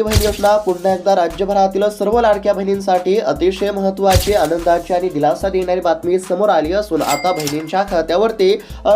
बहीण योजना पुन्हा एकदा राज्यभरातील सर्व लाडक्या बहिणींसाठी अतिशय महत्त्वाची, आनंदाची आणि दिलासा देणारी बातमी समोर आली असून आता बहिणींच्या खात्यावरती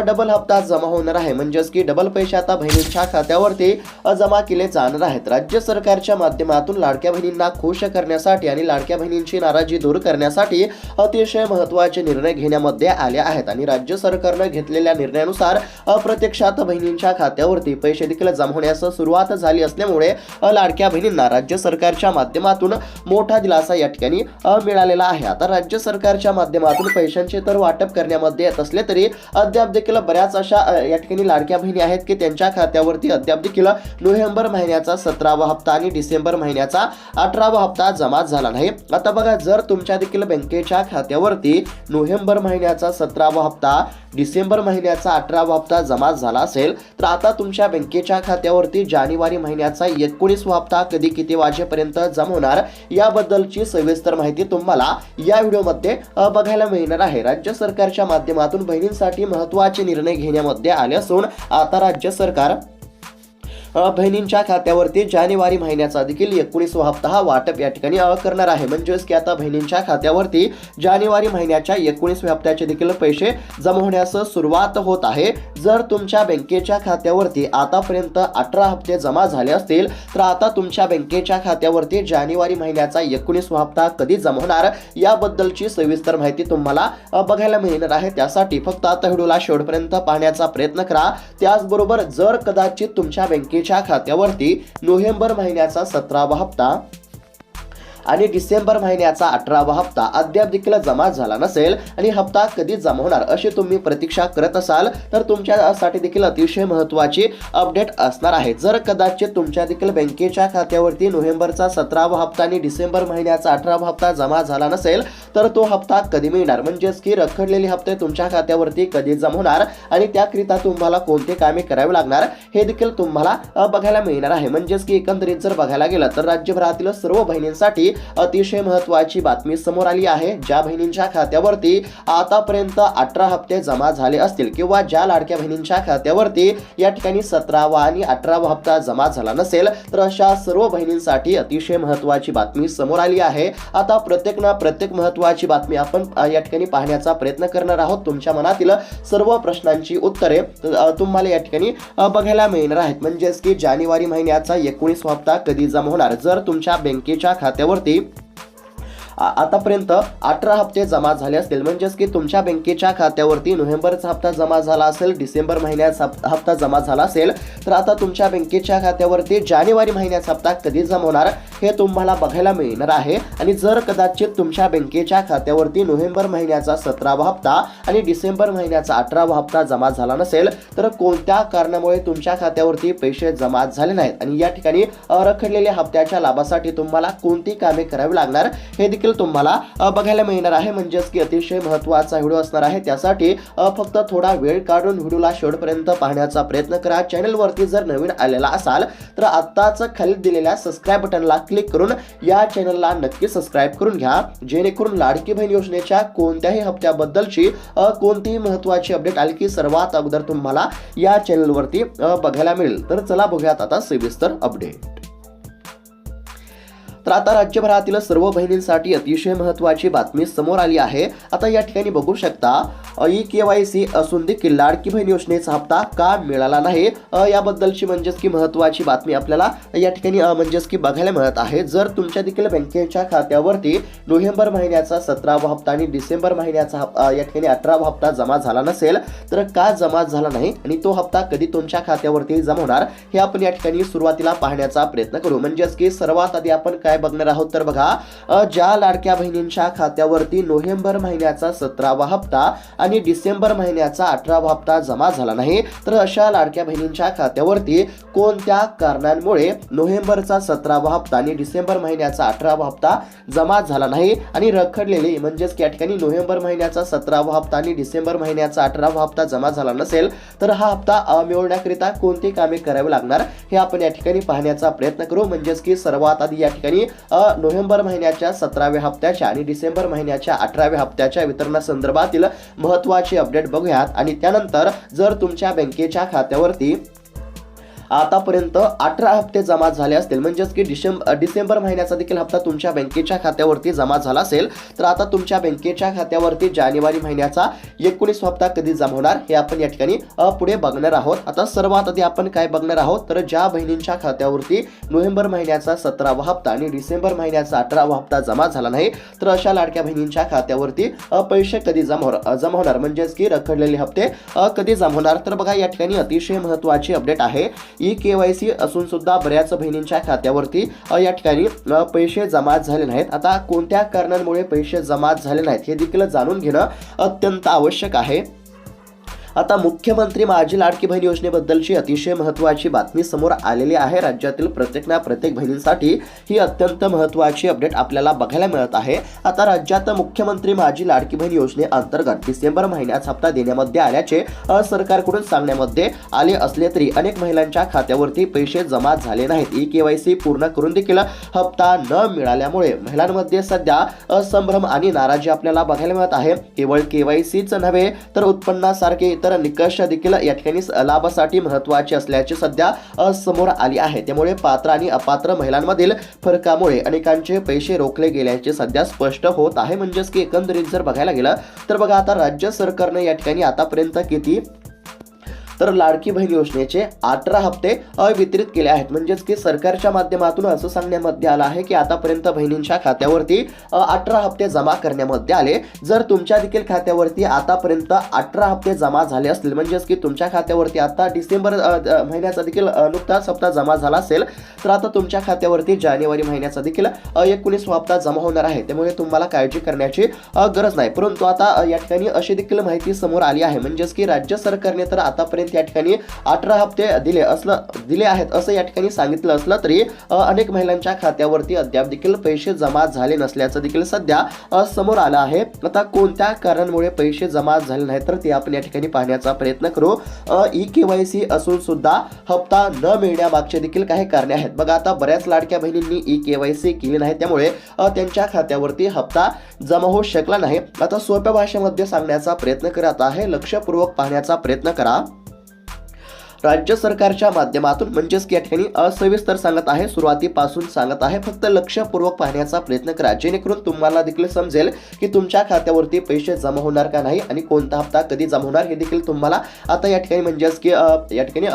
डबल हप्ता जमा होणार आहे. म्हणजेच की डबल पैसे आता बहिणींच्या खात्यावरती जमा केले जाणार आहेत. राज्य सरकारच्या माध्यमातून लाडक्या बहिणींना खुश करण्यासाठी आणि लाडक्या बहिणींची नाराजी दूर करण्यासाठी अतिशय महत्त्वाचे निर्णय घेण्यामध्ये आले आहेत आणि राज्य सरकारने घेतलेल्या निर्णयानुसार प्रत्यक्षात बहिणींच्या खात्यावरती पैसे देखील जमा होण्यास सुरुवात झाली असल्यामुळे लाडक्या बहिणींना राज्य सरकारच्या माध्यमातून मोठा दिलासा या ठिकाणी मिळालेला आहे. आता राज्य सरकारच्या माध्यमातून पैशांचे तर वाटप करण्यामध्ये येत असले तरी अद्याप देखील बऱ्याच अशा या ठिकाणी लाडक्या बहिणी आहेत की त्यांच्या खात्यावरती अद्याप देखील नोव्हेंबर महिन्याचा 17वा हप्ता आणि डिसेंबर महिन्याचा 18वा हप्ता जमा झाला नाही. आता बघा, जर तुमच्या देखील बँकेच्या खात्यावरती नोव्हेंबर महिन्याचा 17वा हप्ता, डिसेंबर महिन्याचा 18वा हप्ता जमा झाला असेल तर आता तुमच्या बँकेच्या खात्यावरती जानेवारी महिन्याचा 19वा हप्ता कधी किती वाजेपर्यंत जमा होणार याबद्दलची सविस्तर माहिती तुम्हाला या व्हिडिओमध्ये बघायला मिळणार आहे. राज्य सरकारच्या माध्यमातून बहिणींसाठी महत्त्वाचे निर्णय घेण्यामध्ये आले असून आता राज्य सरकार बहिणींच्या खात्यावरती जानेवारी महिन्याचा देखील 19वा हप्ता हा वाटप या ठिकाणी करणार आहे. म्हणजेच की आता बहिणींच्या खात्यावरती जानेवारी महिन्याच्या 19व्या हप्त्याचे देखील पैसे जमा होण्यास सुरुवात होत आहे. जर तुमच्या बँकेच्या खात्यावरती आतापर्यंत 18 हप्ते जमा झाले असतील तर आता तुमच्या बँकेच्या खात्यावरती जानेवारी महिन्याचा 19वा हप्ता कधी जमा होणार याबद्दलची सविस्तर माहिती तुम्हाला बघायला मिळणार आहे. त्यासाठी फक्त आता व्हिडिओला शेवटपर्यंत पाहण्याचा प्रयत्न करा. त्याचबरोबर जर कदाचित तुमच्या बँकेच्या खात्यावरती नोव्हेंबर महिन्याचा 17वा हप्ता आणि डिसेंबर महिन्याचा 18वा हप्ता अद्याप देखील जमा झाला नसेल आणि हप्ता कधी जमा होणार अशी तुम्ही प्रतीक्षा करत असाल तर तुमच्यासाठी देखील अतिशय महत्त्वाची अपडेट असणार आहे. जर कदाचित तुमच्या देखील बँकेच्या खात्यावरती नोव्हेंबरचा 17वा हप्ता आणि डिसेंबर महिन्याचा 18वा हप्ता जमा झाला नसेल तर तो हप्ता कधी मिळणार, म्हणजेच की रखडलेले हप्ते तुमच्या खात्यावरती कधी जमा होणार आणि त्याकरिता तुम्हाला कोणते कामे करावे लागणार हे देखील तुम्हाला बघायला मिळणार आहे. म्हणजेच की एकंदरीत जर बघायला गेलं तर राज्यभरातील सर्व बहिणींसाठी अतिशय महत्त्वाची बातमी समोर आली आहे. ज्या बहिणींच्या खात्यावरती आतापर्यंत 18 हप्ते जमा झाले असतील किंवा ज्या लाडक्या बहिणींच्या खात्यावरती या ठिकाणी 17वा आणि 18वा हप्ता जमा झाला नसेल तर अशा सर्व बहिणींसाठी अतिशय महत्त्वाची बातमी समोर आली आहे. आता प्रत्येक महत्त्वाची बातमी आपण या ठिकाणी पाहण्याचा प्रयत्न करणार आहोत. तुमच्या मनातील सर्व प्रश्नांची उत्तरे तुम्हाला या ठिकाणी बघायला मिळणार आहेत. म्हणजेच की जानेवारी महिन्याचा 19वा हप्ता कधी जमा होणार. जर तुमच्या बँकेच्या खात्यावरती आतापर्यंत 18 हप्ते जमा झाले असतील, म्हणजेच की तुमच्या बँकेच्या खात्यावरती नोव्हेंबरचा हप्ता जमा झाला असेल, डिसेंबर महिन्याचा हप्ता जमा झाला असेल तर आता तुमच्या बँकेच्या खात्यावरती जानेवारी महिन्याचा हप्ता कधी जमा होणार हे तुम्हाला बघायला मिळणार आहे. आणि जर कदाचित तुमच्या बँकेच्या खात्यावरती नोव्हेंबर महिन्याचा 17वा हप्ता आणि डिसेंबर महिन्याचा 18वा हप्ता जमा झाला नसेल तर कोणत्या कारणामुळे तुमच्या खात्यावरती पैसे जमा झाले नाहीत आणि या ठिकाणी रखडलेल्या हप्त्याच्या लाभासाठी तुम्हाला कोणती कामे करावी लागणार हे तुम्हाला बघायला मिळणार आहे. म्हणजेच की अतिशय महत्त्वाचा व्हिडिओ असणार आहे. त्यासाठी फक्त थोडा वेळ काढून व्हिडिओला शेवटपर्यंत पाहण्याचा प्रयत्न करा. चॅनलवरती जर नवीन आलेला असाल तर आत्ताच खाली दिलेल्या सबस्क्राईब बटनला क्लिक करून या चॅनलला नक्की सबस्क्राईब करून घ्या, जेणेकरून लाडकी बहीण योजनेच्या कोणत्याही हप्त्याबद्दलची कोणतीही महत्त्वाची अपडेट आली की सर्वात अगोदर तुम्हाला या चॅनलवरती बघायला मिळेल. तर चला बघूयात आता सविस्तर अपडेट. तर आता राज्यभरातील सर्व बहिणींसाठी अतिशय महत्त्वाची बातमी समोर आली आहे. आता या ठिकाणी बघू शकता KYC असून देखील लाडकी बहीण योजनेचा हप्ता का मिळाला नाही याबद्दलची म्हणजेच की महत्त्वाची बातमी आपल्याला या ठिकाणी म्हणजेच की बघायला मिळत आहे. जर तुमच्या देखील बँकेच्या खात्यावरती नोव्हेंबर महिन्याचा 17वा हप्ता आणि डिसेंबर महिन्याचा या ठिकाणी 18वा हप्ता जमा झाला नसेल तर का जमा झाला नाही आणि तो हप्ता कधी तुमच्या खात्यावरती जमा होणार हे आपण या ठिकाणी सुरुवातीला पाहण्याचा प्रयत्न करू. म्हणजेच की सर्वात आधी आपण काय बघणार आहोत तर बघा, ज्या लाडक्या बहिणींच्या खात्यावरती नोव्हेंबर महिन्याचा 17वा हप्ता आणि डिसेंबर महिन्याचा 18वा हप्ता जमा झाला नाही तर अशा लाडक्या बहिणींच्या खात्यावरती कोणत्या कारणांमुळे नोव्हेंबरचा 17वा हप्ता आणि डिसेंबर महिन्याचा 18वा हप्ता जमा झाला नाही आणि रखडलेले म्हणजेच या ठिकाणी नोव्हेंबर महिन्याचा 17वा हप्ता आणि डिसेंबर महिन्याचा 18वा हप्ता जमा झाला नसेल तर हा हप्ता मिळवण्याकरिता कोणती कामे करावी लागणार हे आपण या ठिकाणी पाहण्याचा प्रयत्न करू. म्हणजेच की सर्वात आधी या ठिकाणी नोव्हेंबर महिन्याच्या 17व्या हप्त्याच्या आणि डिसेंबर महिन्याच्या 18व्या हप्त्याच्या वितरणासंदर्भातील महत्त्वाची अपडेट बघूयात आणि त्यानंतर जर तुमच्या बँकेच्या खात्यावरती आतापर्यंत 18 हप्ते जमा झाले असतील, म्हणजेच की डिसेंबर महिन्याचा देखील हप्ता तुमच्या बँकेच्या खात्यावरती जमा झाला असेल, तर आता तुमच्या बँकेच्या खात्यावरती जानेवारी महिन्याचा 19 हप्ता कधी जमा होणार हे आपण या ठिकाणी पुढे बघणार आहोत. आता सर्वात आधी आपण काय बघणार आहोत, तर ज्या बहिणींच्या खात्यावरती नोव्हेंबर महिन्याचा 17वा हप्ता आणि डिसेंबर महिन्याचा 18वा हप्ता जमा झाला नाही, तर अशा लाडक्या बहिणींच्या खात्यावरती पैसे कधी जमा होणार, म्हणजेच की रखडलेले हप्ते कधी जमा होणार. तर बघा या ठिकाणी अतिशय महत्त्वाची अपडेट आहे. KYC असून सुद्धा बऱ्याच बहिणींच्या खात्यावरती या ठिकाणी पैसे जमा झाले नाहीत. आता कोणत्या कारणांमुळे पैसे जमा झाले नाहीत हे देखील जाणून घेणं अत्यंत आवश्यक आहे. आता मुख्यमंत्री माझी लाडकी बहीण योजनेबद्दलची अतिशय महत्त्वाची बातमी समोर आलेली आहे. राज्यातील प्रत्येक बहिणींसाठी ही अत्यंत महत्त्वाची अपडेट आपल्याला बघायला मिळत आहे. आता राज्यात मुख्यमंत्री माझी लाडकी बहीण योजनेअंतर्गत डिसेंबर महिन्याचा हप्ता देण्यामध्ये आल्याचे सरकारकडून सांगण्यामध्ये आले असले तरी अनेक महिलांच्या खात्यावरती पैसे जमा झाले नाहीत. KYC पूर्ण करून देखील हप्ता न मिळाल्यामुळे महिलांमध्ये सध्या संभ्रम आणि नाराजी आपल्याला बघायला मिळत आहे. केवळ KYCच नव्हे तर उत्पन्नासारखे तर निकष देखील या ठिकाणी लाभासाठी महत्त्वाचे असल्याचे सध्या समोर आली आहे. त्यामुळे पात्र आणि अपात्र महिलांमधील फरकामुळे अनेकांचे पैसे रोखले गेल्याचे सध्या स्पष्ट होत आहे. म्हणजेच की एकंदरीत जर बघायला गेलं तर बघा आता राज्य सरकारने या ठिकाणी आतापर्यंत किती तर लाडकी बहीण योजनेचे 18 हप्ते वितरित केले आहेत. म्हणजेच की सरकारच्या माध्यमातून असं सांगण्यामध्ये आलं आहे की आतापर्यंत बहिणींच्या खात्यावरती 18 हप्ते जमा करण्यामध्ये आले. जर तुमच्या देखील खात्यावरती आतापर्यंत 18 हप्ते जमा झाले असतील, म्हणजेच की तुमच्या खात्यावरती आता डिसेंबर महिन्याचा देखील नुकताच हप्ता जमा झाला असेल, तर आता तुमच्या खात्यावरती जानेवारी महिन्याचा देखील 19 हप्ता जमा होणार आहे. त्यामुळे तुम्हाला काळजी करण्याची गरज नाही. परंतु आता या ठिकाणी अशी देखील माहिती समोर आली आहे, म्हणजेच की राज्य सरकारने तर आतापर्यंत या ठिकाणी 18 हप्ते दिले आहेत असं या ठिकाणी सांगितलं असलं तरी अनेक महिलांच्या खात्यावरती अद्याप देखील पैसे जमा झाले नसल्याचं देखील सध्या समोर आलं आहे. आता कोणत्या कारणांमुळे पैसे जमा झाले नाहीत तर ते आपण या ठिकाणी पाहण्याचा प्रयत्न करू. KYC असून सुद्धा हप्ता न मिळण्यामागचे देखील काही कारणे आहेत. बघा आता बऱ्याच लाडक्या बहिणींनी KYC केली नाही, त्यामुळे त्यांच्या खात्यावरती हप्ता जमा होऊ शकला नाही. आता सोप्या भाषेमध्ये सांगण्याचा प्रयत्न करत आहे, लक्षपूर्वक पाहण्याचा प्रयत्न करा. राज्य सरकारच्या माध्यमातून म्हणजेच की या ठिकाणी सविस्तर सांगत आहे, सुरुवातीपासून सांगत आहे, फक्त लक्षपूर्वक पाहण्याचा प्रयत्न करा जेणेकरून तुम्हाला देखील समजेल की तुमच्या खात्यावरती पैसे जमा होणार का नाही आणि कोणता हप्ता कधी जमा होणार हे देखील तुम्हाला आता या ठिकाणी म्हणजेच की या ठिकाणी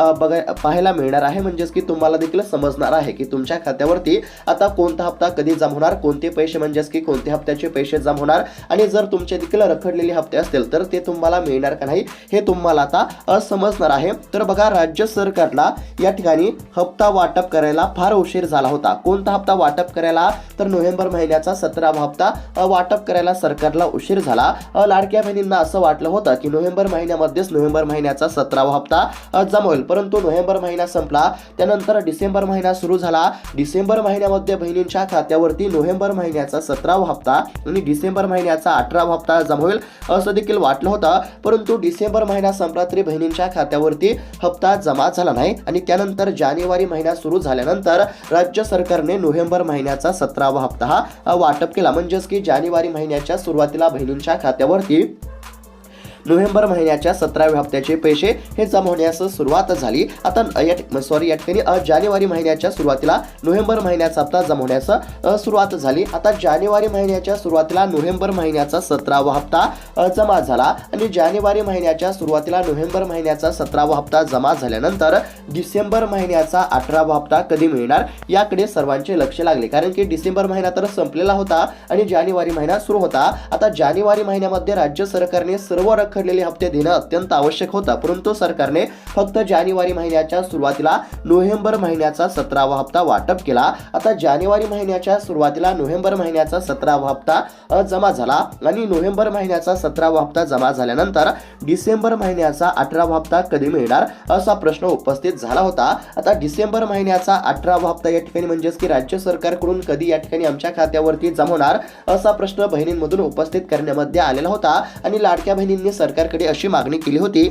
पाहायला मिळणार आहे. म्हणजेच की तुम्हाला देखील समजणार आहे की तुमच्या खात्यावरती आता कोणता हप्ता कधी जमा होणार, कोणते पैसे म्हणजेच की कोणत्या हप्त्याचे पैसे जमा होणार आणि जर तुमचे देखील रखडलेले हप्ते असतील तर ते तुम्हाला मिळणार का नाही हे तुम्हाला आता समजणार आहे. तर बघा राज्य सरकारला या ठिकाणी हप्ता वाटप करायला फार उशीर झाला होता. कोणता हप्ता वाटप करायला तर नोव्हेंबर महिन्याचा 17वा हप्ता वाटप करायला सरकारला उशीर झाला. लाडक्या बहिणींना असं वाटलं होतं की नोव्हेंबर महिन्याचा 17वा हप्ता जमा होईल, परंतु नोव्हेंबर महिना संपला, त्यानंतर डिसेंबर महिना सुरू झाला. डिसेंबर महिन्यामध्ये बहिणींच्या खात्यावरती नोव्हेंबर महिन्याचा 17वा हप्ता आणि डिसेंबर महिन्याचा 18वा हप्ता जमा होईल असं देखील वाटलं होतं, परंतु डिसेंबर महिना संपला तरी बहिणींच्या खात्यावरती हप्ता जमा झाला नाही आणि त्यानंतर जानेवारी महिना सुरू झाल्यानंतर राज्य सरकारने नोव्हेंबर महिन्याचा 17वा हप्ता हा वाटप केला. म्हणजेच की जानेवारी महिन्याच्या सुरुवातीला बहिणींच्या खात्यावरती नोव्हेंबर महिन्याच्या 17व्या हप्त्याचे पैसे हे जमा होण्यास सुरुवात झाली. आता या ठिकाणी जानेवारी महिन्याच्या सुरुवातीला नोव्हेंबर महिन्याचा हप्ता जमा होण्यास सुरुवात झाली. आता जानेवारी महिन्याच्या सुरुवातीला नोव्हेंबर महिन्याचा 17वा हप्ता जमा झाला आणि जानेवारी महिन्याच्या सुरुवातीला नोव्हेंबर महिन्याचा 17वा हप्ता जमा झाल्यानंतर डिसेंबर महिन्याचा 18वा हप्ता कधी मिळणार याकडे सर्वांचे लक्ष लागले, कारण की डिसेंबर महिना तर संपलेला होता आणि जानेवारी महिना सुरू होता. आता जानेवारी महिन्यामध्ये राज्य सरकारने सर्व रखडलेले हप्ते देणं अत्यंत आवश्यक होतं, परंतु सरकारने फक्त जानेवारी महिन्याच्या सुरुवातीला नोव्हेंबर महिन्याचा 17वा हप्ता वाटप केला. आता जानेवारी महिन्याच्या सुरुवातीला नोव्हेंबर महिन्याचा 17वा हप्ता जमा झाला आणि नोव्हेंबर महिन्याचा 17वा हप्ता जमा झाल्यानंतर डिसेंबर महिन्याचा 18वा हप्ता कधी मिळणार असा प्रश्न उपस्थित झाला होता. आता डिसेंबर महिन्याचा 18वा हप्ता या ठिकाणी म्हणजेच की राज्य सरकारकडून कधी या ठिकाणी आमच्या खात्यावरती जमा होणार असा प्रश्न बहिणींमधून उपस्थित करण्यामध्ये आलेला होता आणि लाडक्या बहिणींनी सरकारकडे अशी मागणी केली होती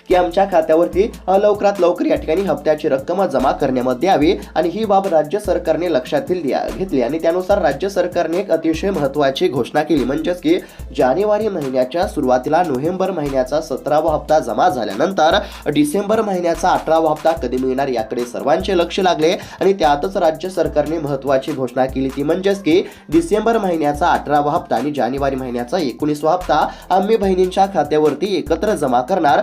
की आमच्या खात्यावरती लवकरात लवकर या ठिकाणी हप्त्याची रक्कम जमा करण्यामध्ये यावी आणि ही बाब राज्य सरकारने लक्षात घेतली आणि त्यानुसार राज्य सरकारने एक अतिशय महत्त्वाची घोषणा केली, म्हणजेच की जानेवारी महिन्याच्या सुरुवातीला नोव्हेंबर महिन्याचा 17वा हप्ता जमा झाल्यानंतर डिसेंबर महिन्याचा 18वा हप्ता कधी मिळणार याकडे सर्वांचे लक्ष लागले आणि त्यातच राज्य सरकारने महत्त्वाची घोषणा केली ती म्हणजेच की डिसेंबर महिन्याचा 18वा हप्ता आणि जानेवारी महिन्याचा 19वा हप्ता आम्ही बहिणींच्या खात्यावरती एकत्र जमा करणार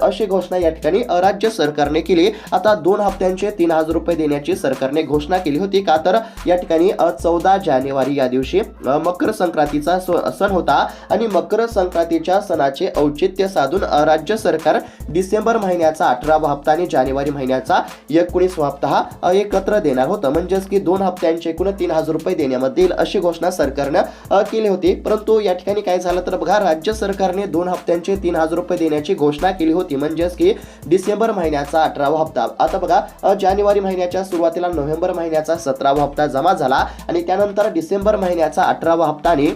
अशी घोषणा या ठिकाणी राज्य सरकारने केली। आता 2 हप्त्यांचे 3000 रुपये देण्याची सरकारने घोषणा केली होती का तर या ठिकाणी 14 जानेवारी या दिवशी मकर संक्रांतीचा सण होता आणि मकर संक्रांतीच्या सणाचे औचित्य साधून राज्य सरकार डिसेंबर महिन्याचा 18वा हप्ता आणि जानेवारी महिन्याचा 19वा हप्ता हा एकत्र देणार होतं, म्हणजेच की 2 हप्त्यांचे एकूण 3000 रुपये देण्यामध्ये येईल अशी घोषणा सरकारनं केली होती। परंतु या ठिकाणी काय झालं तर बघा, राज्य सरकारने 2 हप्त्यांचे 3000 रुपये देण्याची घोषणा केली होती, म्हणजेच की डिसेंबर महिन्याचा 18वा हप्ता। आता बघा, जानेवारी महिन्याच्या सुरुवातीला नोव्हेंबर महिन्याचा 17वा हप्ता जमा झाला आणि त्यानंतर डिसेंबर महिन्याचा 18वा हप्ता आणि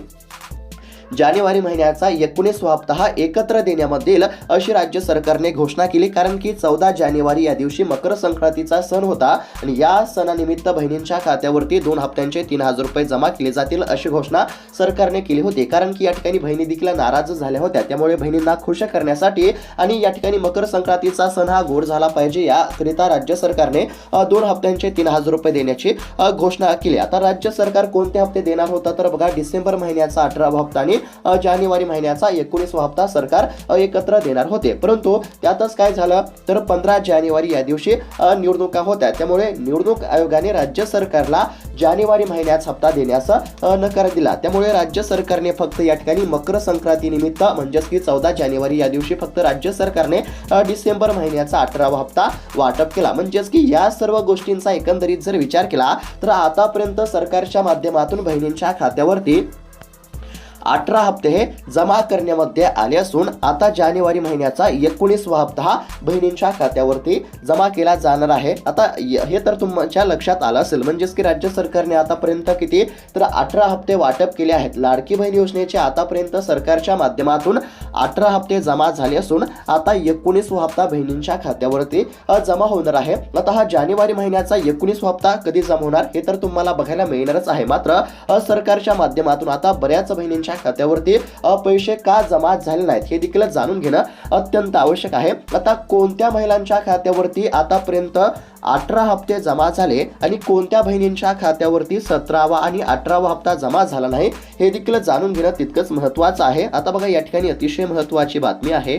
जानेवारी महिन्याचा 19वा हप्ता हा एकत्र देण्यामध्ये येईल अशी राज्य सरकारने घोषणा केली, कारण की 14 जानेवारी या दिवशी मकर संक्रांतीचा सण होता आणि या सणानिमित्त बहिणींच्या खात्यावरती 2 हप्त्यांचे 3000 रुपये जमा केले जातील अशी घोषणा सरकारने केली होती, कारण की या ठिकाणी बहिणी देखील नाराज झाल्या होत्या। त्यामुळे बहिणींना खुश करण्यासाठी आणि या ठिकाणी मकर संक्रांतीचा सण हा गोड झाला पाहिजे याकरिता राज्य सरकारने 2 हप्त्यांचे 3000 रुपये देण्याची घोषणा केली। आता राज्य सरकार कोणते हप्ते देणार होता तर बघा, डिसेंबर महिन्याचा 18वा हप्ता आणि जानेवारी महिन्याचा 19वा हप्ता सरकार एकत्र देणार होते। परंतु त्यातच काय झालं तर 15 जानेवारी या दिवशी निवडणुका होत्या, त्यामुळे निवडणूक आयोगाने राज्य सरकारला जानेवारी महिन्यात हप्ता देण्यास नकार दिला। त्यामुळे राज्य सरकारने फक्त या ठिकाणी मकर संक्रांती निमित्त म्हणजेच की 14 जानेवारी या दिवशी फक्त राज्य सरकारने डिसेंबर महिन्याचा 18वा हप्ता वाटप केला, म्हणजेच की या सर्व गोष्टींचा एकंदरीत जर विचार केला तर आतापर्यंत सरकारच्या माध्यमातून बहिणींच्या खात्यावरती 18 हप्ते हे जमा करण्यामध्ये आले असून आता जानेवारी महिन्याचा 19वा हप्ता हा बहिणींच्या खात्यावरती जमा केला जाणार आहे। आता हे तर तुमच्या लक्षात आलं असेल, म्हणजेच की राज्य सरकारने आतापर्यंत किती तर 18 हप्ते वाटप केले आहेत। लाडकी बहीण योजनेचे आतापर्यंत सरकारच्या माध्यमातून 18 हप्ते जमा झाले असून आता 19वा हप्ता बहिणींच्या खात्यावरती जमा होणार आहे। आता हा जानेवारी महिन्याचा 19वा हप्ता कधी जमा होणार हे तर तुम्हाला बघायला मिळणारच आहे, मात्र सरकारच्या माध्यमातून आता बऱ्याच बहिणींच्या खात्यावरती पैसे का जमा झाले नाहीत हे देखील जाणून घेणं अत्यंत आवश्यक आहे। आता कोणत्या महिलांच्या खात्यावरती आतापर्यंत 18 हप्ते जमा झाले आणि कोणत्या बहिणींच्या खात्यावरती 17वा आणि 18वा हप्ता जमा झाला नाही हे देखील जाणून घेणं तितकंच महत्त्वाचं आहे। आता बघा, या ठिकाणी अतिशय महत्त्वाची बातमी आहे।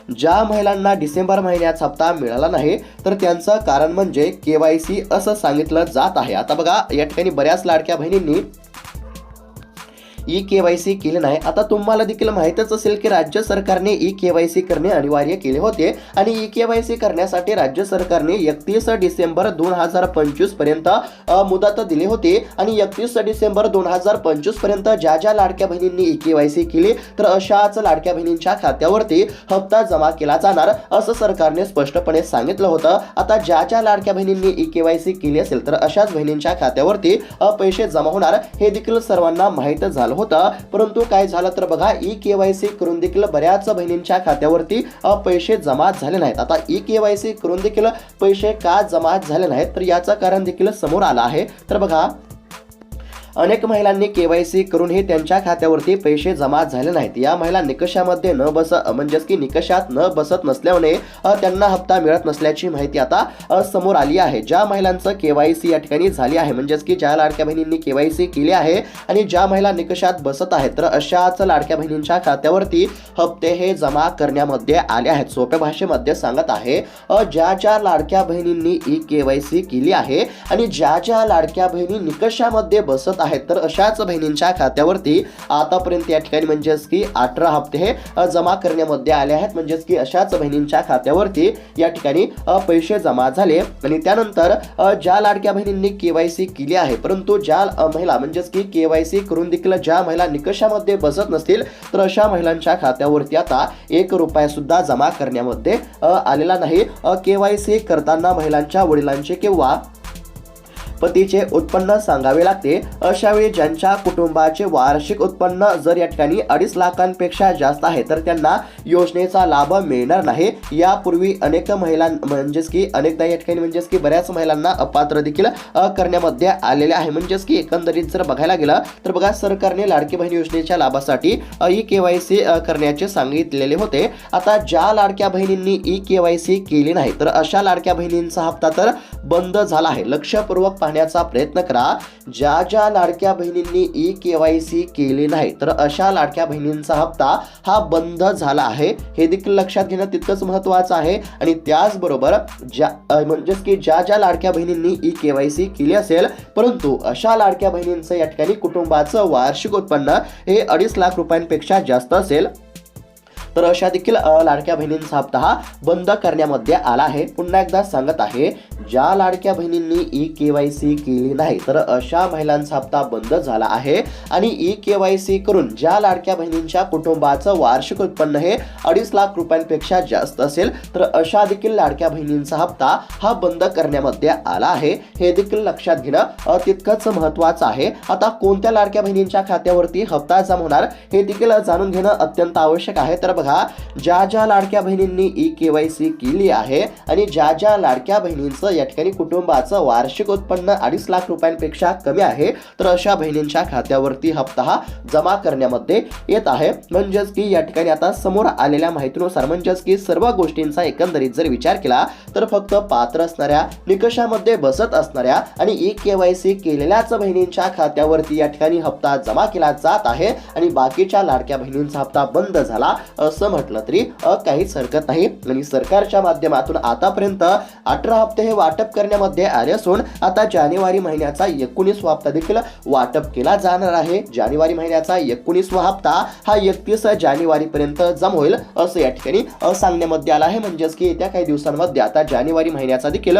ज्या महिलांना डिसेंबर महिन्याचा हप्ता मिळाला नाही तर त्यांचं कारण म्हणजे KYC असं सांगितलं जात आहे। आता बघा, या ठिकाणी बऱ्याच लाडक्या बहिणींनी KYC केले नाही। आता तुम्हाला देखील माहितच असेल की राज्य सरकारने KYC करणे अनिवार्य केले होते आणि KYC करण्यासाठी राज्य सरकारने 31 डिसेंबर 2025 पर्यंत मुदत दिली होती आणि 31 डिसेंबर 2025 पर्यंत ज्या ज्या लाडक्या बहिणींनी KYC केली तर अशाच लाडक्या बहिणींच्या खात्यावरती हप्ता जमा केला जाणार असं सरकारने स्पष्टपणे सांगितलं होतं। आता ज्या ज्या लाडक्या बहिणींनी KYC केली असेल तर अशाच बहिणींच्या खात्यावरती पैसे जमा होणार हे देखील सर्वांना माहित झालं होता। परंतु काय झालं तर बघा, KYC करून देखील बऱ्याच बहिणींच्या खात्यावरती पैसे जमा झाले नाहीत। आता KYC करून देखील पैसे का जमा झाले नाहीत तर याचं कारण देखील समोर आलं आहे। तर बघा, अनेक महिलांनी KYC करूनही त्यांच्या खात्यावरती पैसे जमा झाले नाहीत। या महिला निकषामध्ये म्हणजेच की निकषात न बसत नसल्याने त्यांना हप्ता मिळत नसल्याची माहिती आता समोर आली आहे। ज्या महिलांचं KYC या ठिकाणी झाली आहे, म्हणजेच की ज्या लाडक्या बहिणींनी KYC केली आहे आणि ज्या महिला निकषात बसत आहेत तर अशाच लाडक्या बहिणींच्या खात्यावरती हप्ते हे जमा करण्यामध्ये आले आहेत। सोप्या भाषेमध्ये सांगत आहे, ज्या ज्या लाडक्या बहिणींनी KYC केली आहे आणि ज्या ज्या लाडक्या बहिणी निकषामध्ये बसत आहेत तर अशाच बहिणींच्या खात्यावरती आतापर्यंत या ठिकाणी म्हणजेच की 18 हप्ते हे जमा करण्यामध्ये आले आहेत। म्हणजेच की अशाच बहिणींच्या खात्यावरती या ठिकाणी पैसे जमा झाले आणि त्यानंतर ज्या लाडक्या बहिणींनी KYC केली आहे परंतु ज्या महिला म्हणजेच की KYC करून देखील ज्या महिला निकषामध्ये बसत नसतील तर अशा महिलांच्या खात्यावरती आता 1 रुपया सुद्धा जमा करण्यामध्ये आलेला नाही। KYC करताना महिलांच्या वडिलांचे किंवा पतीचे उत्पन्न सांगावे लागते। अशा वेळी ज्यांच्या कुटुंबाचे वार्षिक उत्पन्न जर या ठिकाणी 2.5 लाखांपेक्षा जास्त आहे तर त्यांना योजनेचा लाभ मिळणार नाही। यापूर्वी अनेक महिला अनेकदा या ठिकाणी बऱ्याच महिलांना अपात्र देखील करण्यामध्ये आलेले आहे। एकंदरीत जर बघायला गेलं तर बघा, सरकारने लाडकी बहीण योजनेच्या लाभासाठी ई-केवायसी करण्याचे सांगितलेले होते। आता ज्या लाडक्या बहिणींनी ई-केवायसी केली नाही तर अशा लाडक्या बहिणींचा हप्ता तर बंद झाला आहे। लक्षपूर्वक पाहण्याचा प्रयत्न करा। ज्या लाडक्या बहिणींनी ई-केवायसी केली नाही तर अशा लाडक्या बहिणींचा हप्ता हा बंद झाला आहे, हे देखील लक्षात घेणं तितकंच महत्त्वाचं आहे। आणि त्याचबरोबर ज्या लाडक्या बहिणींनी ई-केवायसी केली असेल परंतु अशा लाडक्या बहिणींचं या ठिकाणी कुटुंबाचं वार्षिक उत्पन्न हे 2.5 लाख रुपयांपेक्षा जास्त असेल तर अशा देखील लाडक्या बहिणींचा हप्ता हा बंद करण्यामध्ये आला आहे। पुन्हा एकदा सांगत आहे, ज्या लाडक्या बहिणींनी ई-केवायसी केली नाही तर अशा महिलांचा हप्ता बंद झाला आहे। आणि ई-केवायसी करून ज्या लाडक्या बहिणींच्या कुटुंबाचं वार्षिक उत्पन्न हे 2.5 लाख रुपयांपेक्षा जास्त असेल तर अशा देखील लाडक्या बहिणींचा हप्ता हा बंद करण्यामध्ये आला आहे, हे देखील लक्षात घेणं तितकंच महत्त्वाचं आहे। आता कोणत्या लाडक्या बहिणींच्या खात्यावरती हप्ता जमा होणार हे देखील जाणून घेणं अत्यंत आवश्यक आहे। तर बघा, ज्या लाडक्या बहिणींनी ई-केवायसी केली आहे आणि ज्या लाडक्या बहिणींचं या ठिकाणी कुटुंबाचं वार्षिक उत्पन्न 2.5 लाख रुपयांपेक्षा कमी आहे तर अशा बहिणींच्या खात्यावरती हप्ता हा जमा करण्यामध्ये येत आहे। या ठिकाणी आता समोर आलेल्या माहितीनुसार सर्व गोष्टींचा एकंदरीत जर विचार केला तर फक्त पात्र असणाऱ्या, निकषामध्ये बसत असणाऱ्या आणि ई-केवायसी केलेल्याच बहिणींच्या खात्यावरती या ठिकाणी हप्ता जमा केला जात आहे आणि बाकीच्या लाडक्या बहिणींचा हप्ता बंद झाला असं म्हटलं तरी काहीच हरकत नाही। आणि सरकारच्या माध्यमातून आतापर्यंत 18 हप्ते हे वाटप करण्यामध्ये आले असून आता जानेवारी महिन्याचा 19वा हप्ता देखील वाटप केला जाणार आहे। जानेवारी महिन्याचा 19वा हप्ता हा 31 जानेवारी पर्यंत जमा होईल असं या ठिकाणी सांगण्यामध्ये आलं आहे। येत्या काही दिवसांमध्ये आता जानेवारी महिन्याचा देखील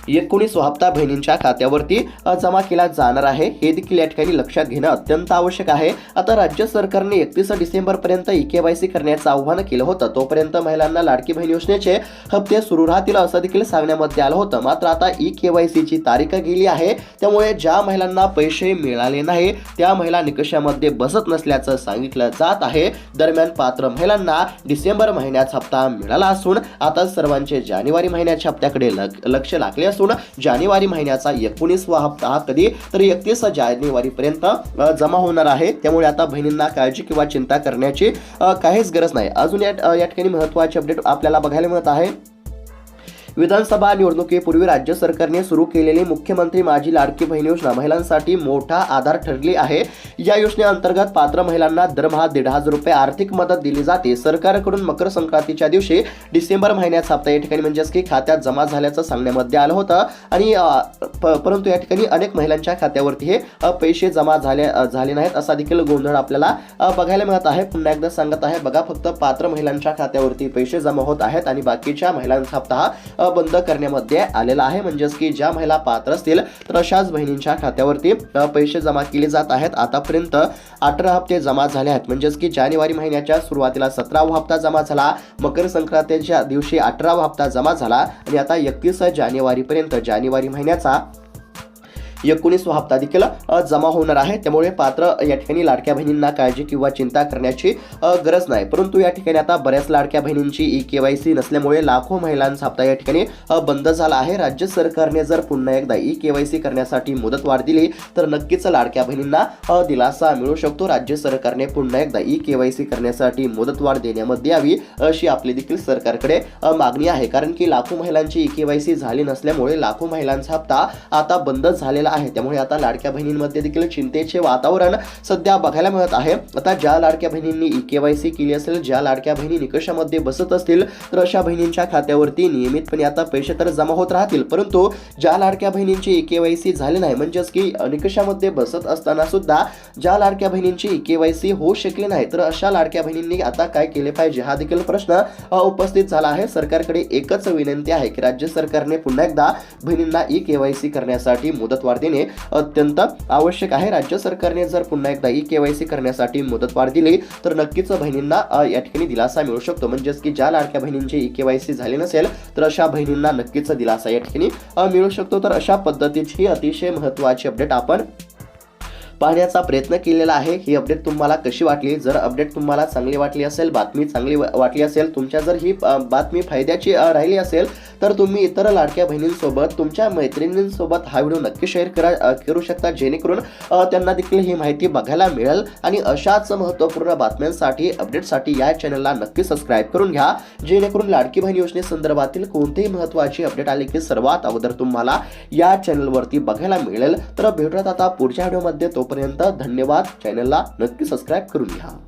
19वा हप्ता बहिणींच्या खात्यावरती जमा केला जाणार आहे, हे देखील या ठिकाणी लक्षात घेणं अत्यंत आवश्यक आहे। आता राज्य सरकारने 31 डिसेंबर पर्यंत ई-केवायसी करण्याचं आव्हान केलं होतं, तोपर्यंत महिलांना लाडकी बहीण योजनेचे हप्ते सुरू राहतील असं देखील सांगण्यामध्ये आलं होतं। मात्र आता ई-केवायसीची तारीख गेली आहे, त्यामुळे ज्या महिलांना पैसे मिळाले नाही त्या महिला निकषामध्ये बसत नसल्याचं सांगितलं जात आहे। दरम्यान पात्र महिलांना डिसेंबर महिन्याचा हप्ता मिळाला असून आता सर्वांचे जानेवारी महिन्याच्या हप्त्याकडे लक्ष लागले असून जानेवारी महिन्याचा 19वा हप्ता हा कधी तर 31 जानेवारी पर्यंत जमा होणार आहे। त्यामुळे आता बहिणींना काळजी किंवा चिंता करण्याची काहीच गरज नाही। अजून या ठिकाणी महत्त्वाचे अपडेट आपल्याला बघायला मिळत आहे। विधानसभा निवडणुकीपूर्वी राज्य सरकारने सुरू केलेली मुख्यमंत्री माझी लाडकी बहीण योजना महिलांसाठी मोठा आधार ठरली आहे। या योजनेअंतर्गत पात्र महिलांना दरमहा 1,500 रुपये आर्थिक मदत दिली जाते। सरकारकडून मकर संक्रांतीच्या दिवशी डिसेंबर महिन्याचा हप्ता या ठिकाणी खात्यात जमा झाल्याचं सांगण्यामध्ये आलं होतं आणि परंतु या ठिकाणी अनेक महिलांच्या खात्यावरती हे पैसे जमा झाले नाहीत असा देखील गोंधळ आपल्याला बघायला मिळत आहे। पुन्हा एकदा सांगत आहे, बघा, फक्त पात्र महिलांच्या खात्यावरती पैसे जमा होत आहेत आणि बाकीच्या महिलांचा हप्ता हा बंद करण्यामध्ये आलेला आहे। ज्या महिला पात्र असतील तर अशाच बहिणींच्या खात्यावरती पैसे जमा केले जात आहेत। आतापर्यंत 18 हप्ते जमा झाले आहेत। जानेवारी महिन्याच्या सुरुवातीला 17वा हप्ता जमा झाला, मकर संक्रांतीच्या दिवशी 18वा हप्ता जमा झाला आणि आता 31 जानेवारी पर्यंत जानेवारी महिन्याचा 19वा हप्ता देखील जमा होणार आहे। त्यामुळे पात्र या ठिकाणी लाडक्या बहिणींना काळजी किंवा चिंता करण्याची गरज नाही। परंतु या ठिकाणी आता बऱ्याच लाडक्या बहिणींची ई-केवायसी नसल्यामुळे लाखो महिलांचा हप्ता या ठिकाणी बंद झाला आहे। राज्य सरकारने जर पुन्हा एकदा ई-केवायसी करण्यासाठी मुदतवाढ दिली तर नक्कीच लाडक्या बहिणींना दिलासा मिळू शकतो। राज्य सरकारने पुन्हा एकदा ई-केवायसी करण्यासाठी मुदतवाढ देण्यामध्ये यावी अशी आपली देखील सरकारकडे मागणी आहे, कारण की लाखो महिलांची ई-केवायसी झाली नसल्यामुळे लाखो महिलांचा हप्ता आता बंद झालेला आहे। त्यामुळे आता लाडक्या बहिणींमध्ये देखील चिंतेचे वातावरण सध्या बघायला मिळत आहे। आता ज्या लाडक्या बहिणींनी ई-केवायसी केली असेल, ज्या लाडक्या बहिणी निकषामध्ये बसत असतील तर अशा बहिणींच्या खात्यावरती नियमितपणे आता पैसे तर जमा होत राहतील, परंतु ज्या लाडक्या बहिणींची ई-केवायसी झाली नाही निकषामध्ये बसत असताना सुद्धा ज्या लाडक्या बहिणींची ई-केवायसी होऊ शकली नाही तर अशा लाडक्या बहिणींनी आता काय केले पाहिजे हा देखील प्रश्न उपस्थित झाला आहे। सरकारकडे एकच विनंती आहे की राज्य सरकारने पुन्हा एकदा बहिणींना ई-केवायसी करण्यासाठी मुदतवाढ देणे अत्यंत आवश्यक आहे. राज्य सरकारने जर पुन्हा एकदा ई-केवायसी करण्यासाठी मुदतवाढ दिली तर नक्कीच बहिणींना या ठिकाणी दिलासा मिळू शकतो. म्हणजेच की ज्या लाडक्या बहिणींची ई-केवायसी झाली नसेल तर अशा बहिणींना नक्कीच दिलासा या ठिकाणी मिळू शकतो. तर अशा पद्धतीची अतिशय महत्त्वाची अपडेट आपण पाहण्याचा प्रयत्न केलेला आहे. ही अपडेट तुम्हाला कशी वाटली? जर अपडेट तुम्हाला चांगली वाटली असेल, बातमी चांगली वाटली असेल, तुमच्या जर ही बातमी फायद्याची राहिली असेल तर तुम्ही इतर लाडक्या बहिणींसोबत, तुमच्या मैत्रिणींसोबत हा व्हिडिओ नक्की शेअर करू शकता, जेणेकरून त्यांना देखील ही माहिती बघायला मिळेल. आणि अशाच महत्त्वपूर्ण बातम्यांसाठी, अपडेटसाठी या चॅनलला नक्की सबस्क्राईब करून घ्या, जेणेकरून लाडकी बहीण योजनेसंदर्भातील कोणतीही महत्त्वाची अपडेट आली की सर्वात अगोदर तुम्हाला या चॅनलवरती बघायला मिळेल. तर भेटूयात आता पुढच्या व्हिडिओमध्ये. तोपर्यंत धन्यवाद. चॅनलला नक्की सबस्क्राईब करून घ्या.